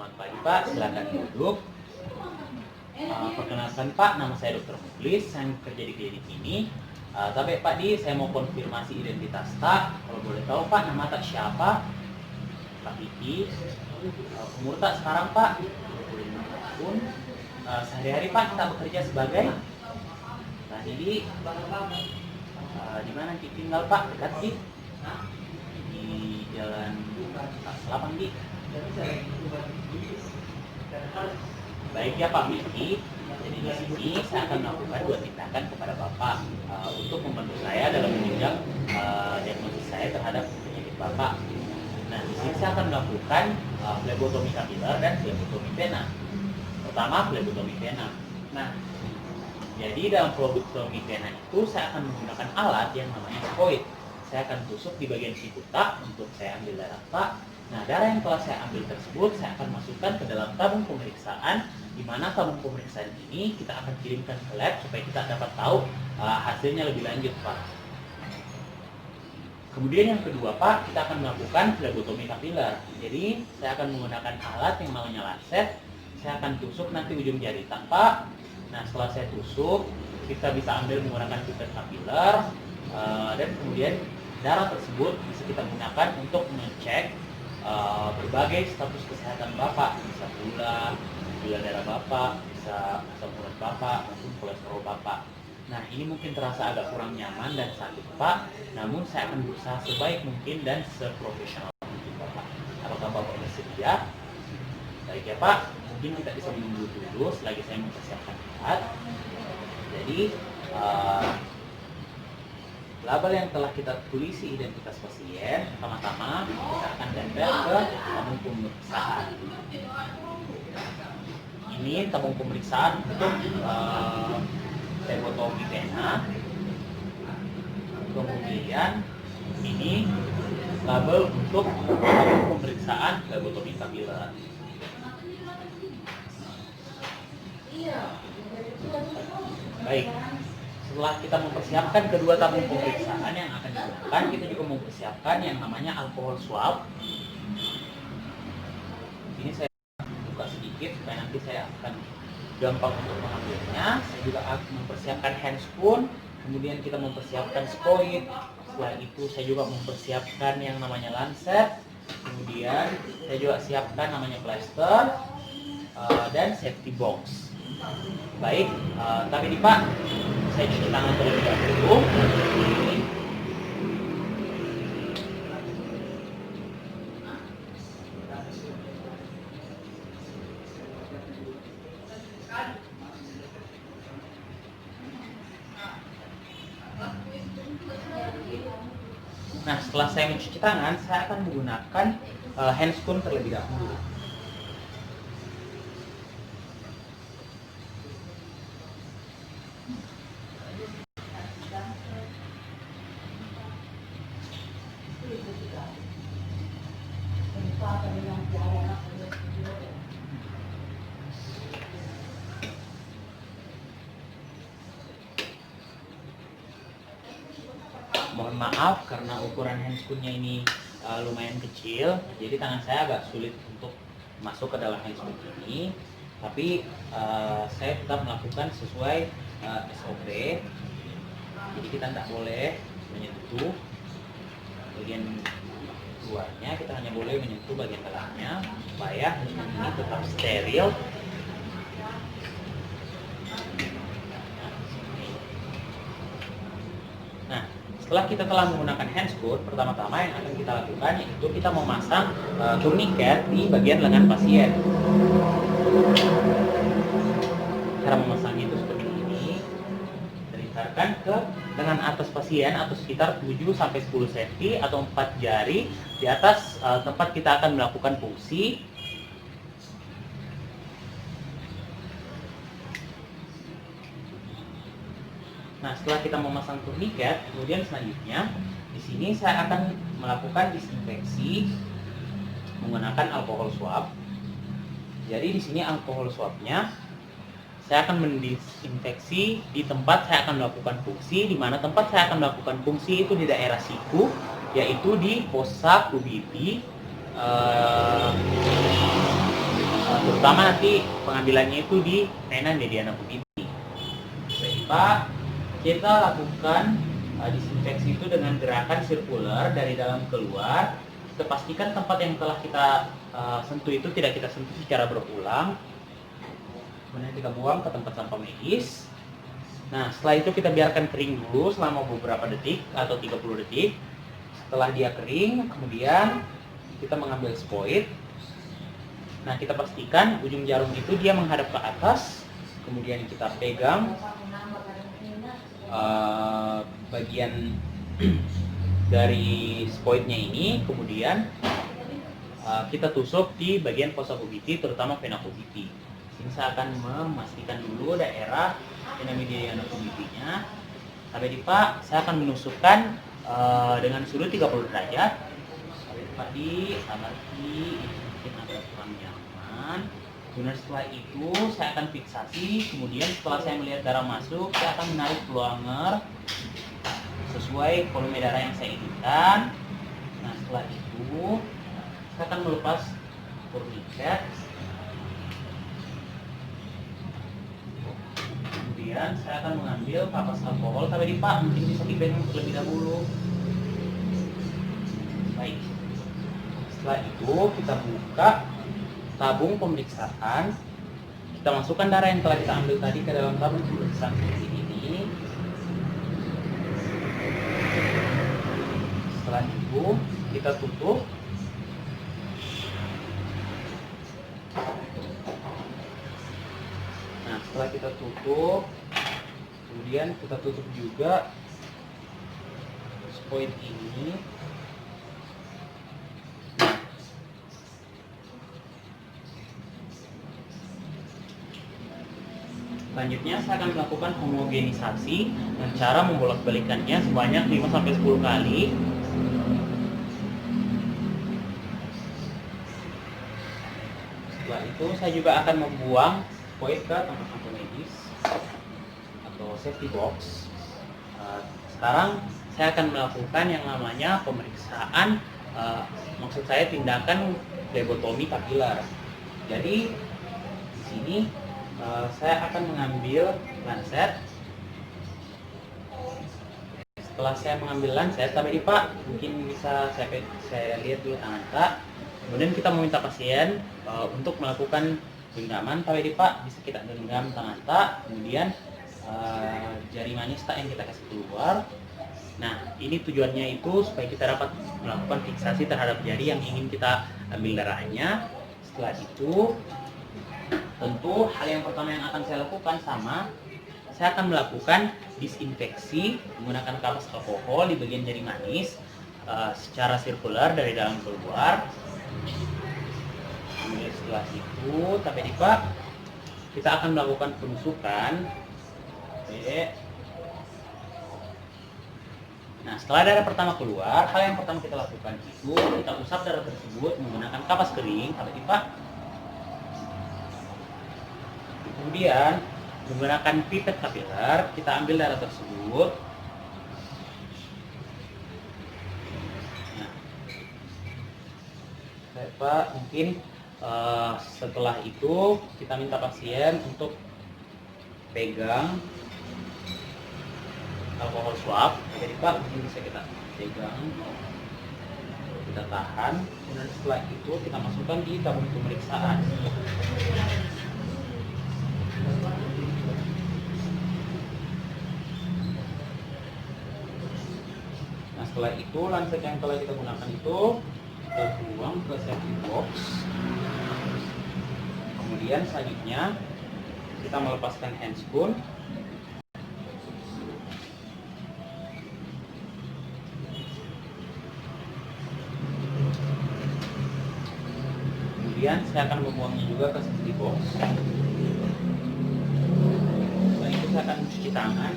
Selamat pagi Pak, silakan duduk. Perkenalkan Pak, nama saya Dr. Muklis, saya bekerja di klinik ini. Tapi Pak Di, saya mau konfirmasi identitas Tak. Kalau boleh tahu Pak, nama Tak siapa? Pak Kiki. Umur Tak sekarang Pak 25 tahun. Sehari-hari Pak kita bekerja sebagai Pak Didi. Di mana Kiki tinggal Pak? Dekat sih. Di Jalan Selapang Di. Baik ya Pak Miki. Jadi di sini saya akan melakukan 2 tindakan kepada Bapak untuk membantu saya dalam menunjang diagnosis saya terhadap penyakit Bapak. Nah, di sini saya akan melakukan flebotomi kapiler dan flebotomi vena. Pertama, flebotomi vena. Nah, jadi dalam flebotomi vena itu saya akan menggunakan alat yang namanya scoid. Saya akan tusuk di bagian siku Tak untuk saya ambil darah Tak. Nah, darah yang telah saya ambil tersebut saya akan masukkan ke dalam tabung pemeriksaan, di mana tabung pemeriksaan ini kita akan kirimkan ke lab supaya kita dapat tahu hasilnya lebih lanjut, Pak. Kemudian yang kedua, Pak, kita akan melakukan flebotomi kapiler. Jadi, saya akan menggunakan alat yang namanya lancet. Saya akan tusuk nanti ujung jari Tak, Pak. Nah, setelah saya tusuk, kita bisa ambil menggunakan pipet kapiler, dan kemudian darah tersebut bisa kita gunakan untuk mengecek berbagai status kesehatan Bapak, bisa gula darah Bapak, bisa asam urat Bapak, maupun kolesterol Bapak. Nah, ini mungkin terasa agak kurang nyaman dan sakit Pak, namun saya akan berusaha sebaik mungkin dan seprofesional mungkin Bapak. Apakah Bapak bersedia? Baik ya Pak, mungkin kita bisa menunggu dulu selagi saya mempersiapkan alat. Jadi, label yang telah kita tulisi identitas pasien, pertama-tama kita akan tempel ke tabung pemeriksaan. Ini tabung pemeriksaan untuk flebotomi vena. Kemudian ini label untuk tabung pemeriksaan flebotomi kapiler. Baik. Setelah kita mempersiapkan kedua tabung pemeriksaan yang akan digunakan, kita juga mempersiapkan yang namanya alkohol swab. Ini saya buka sedikit supaya nanti saya akan gampang untuk mengambilnya. Saya juga akan mempersiapkan handspoon, kemudian kita mempersiapkan scoid. Setelah itu saya juga mempersiapkan yang namanya lancet, kemudian saya juga siapkan namanya plaster dan safety box. Baik, tapi nih Pak, saya cuci tangan terlebih dahulu. Nah, setelah saya mencuci tangan, saya akan menggunakan handspoon terlebih dahulu. Mohon maaf karena ukuran handspoonnya ini lumayan kecil, jadi tangan saya agak sulit untuk masuk ke dalam handspoon ini. Tapi saya tetap melakukan sesuai SOP. Jadi kita tidak boleh menyentuh bagian luarnya, kita hanya boleh menyentuh bagian dalamnya supaya handspoon ini tetap steril. Setelah kita telah menggunakan handspoon, pertama-tama yang akan kita lakukan yaitu kita memasang tourniquet di bagian lengan pasien. Cara memasangnya itu seperti ini. Dilingkarkan ke lengan atas pasien atau sekitar 7-10 cm atau 4 jari di atas tempat kita akan melakukan fungsi. Nah, setelah kita memasang tourniquet, kemudian selanjutnya di sini saya akan melakukan disinfeksi menggunakan alkohol swab. Jadi di sini alkohol swabnya saya akan mendisinfeksi di tempat saya akan melakukan fungsi, di mana tempat saya akan melakukan fungsi itu di daerah siku, yaitu di fossa kubiti terutama nanti pengambilannya itu di Nena Mediana Putiti. Jadi Pak, kita lakukan disinfeksi itu dengan gerakan sirkular dari dalam keluar. Kita pastikan tempat yang telah kita sentuh itu tidak kita sentuh secara berulang. Kemudian kita buang ke tempat sampah medis. Nah, setelah itu kita biarkan kering dulu selama beberapa detik atau 30 detik. Setelah dia kering, kemudian kita mengambil spoit. Nah, kita pastikan ujung jarum itu dia menghadap ke atas. Kemudian kita pegang bagian dari spoitnya ini. Kemudian kita tusuk di bagian fossa caviti, terutama vena caviti. Ini saya akan memastikan dulu daerah vena mediana cavitinya. Sampai di Pak, saya akan menusukkan dengan sudut 30 derajat. Sampai di Pak ini mungkin agak kurang nyaman. Kemudian setelah itu saya akan fiksasi. Kemudian setelah saya melihat darah masuk, saya akan menarik plunger sesuai volume darah yang saya inginkan. Nah, setelah itu saya akan melepas tourniquet. Kemudian saya akan mengambil kapas alkohol. Tapi di Pak, mungkin bisa dipegang terlebih dahulu. Baik. Setelah itu kita buka tabung pemeriksaan. Kita masukkan darah yang telah kita ambil tadi ke dalam tabung pemeriksaan seperti ini. Setelah itu kita tutup. Nah, setelah kita tutup, kemudian kita tutup juga spoit ini. Selanjutnya saya akan melakukan homogenisasi dengan cara membolak-balikannya sebanyak 5-10 kali. Setelah itu saya juga akan membuang spoit ke tempat sampah medis atau safety box. Sekarang saya akan melakukan yang namanya pemeriksaan, maksud saya tindakan flebotomi kapiler. Jadi di sini saya akan mengambil lancet. Setelah saya mengambil lancet, tapi Pak, mungkin bisa saya lihat dulu tangan Pak. Kemudian kita meminta pasien untuk melakukan genggaman. Tapi Pak, bisa kita genggam tangan Tak. Kemudian jari manis Tak yang kita kasih keluar. Nah, ini tujuannya itu supaya kita dapat melakukan fiksasi terhadap jari yang ingin kita ambil darahnya. Setelah itu, tentu hal yang pertama yang akan saya lakukan saya akan melakukan disinfeksi menggunakan kapas alkohol di bagian jari manis secara sirkular dari dalam keluar. Kemudian setelah itu, tapi Pak, kita akan melakukan penusukan. Nah, setelah darah pertama keluar, hal yang pertama kita lakukan itu kita usap darah tersebut menggunakan kapas kering, tapi Pak. Kemudian menggunakan pipet kapiler, kita ambil darah tersebut. Nah, Pak, mungkin setelah itu kita minta pasien untuk pegang alkohol swab. Jadi Pak, mungkin bisa kita pegang, kita tahan, dan setelah itu kita masukkan di tabung pemeriksaan. Nah, setelah itu lancet yang telah kita gunakan itu kita buang ke safety box. Kemudian selanjutnya kita melepaskan handscoon. Kemudian saya akan membuangnya juga ke safety box. Setelah itu saya akan mencuci tangan.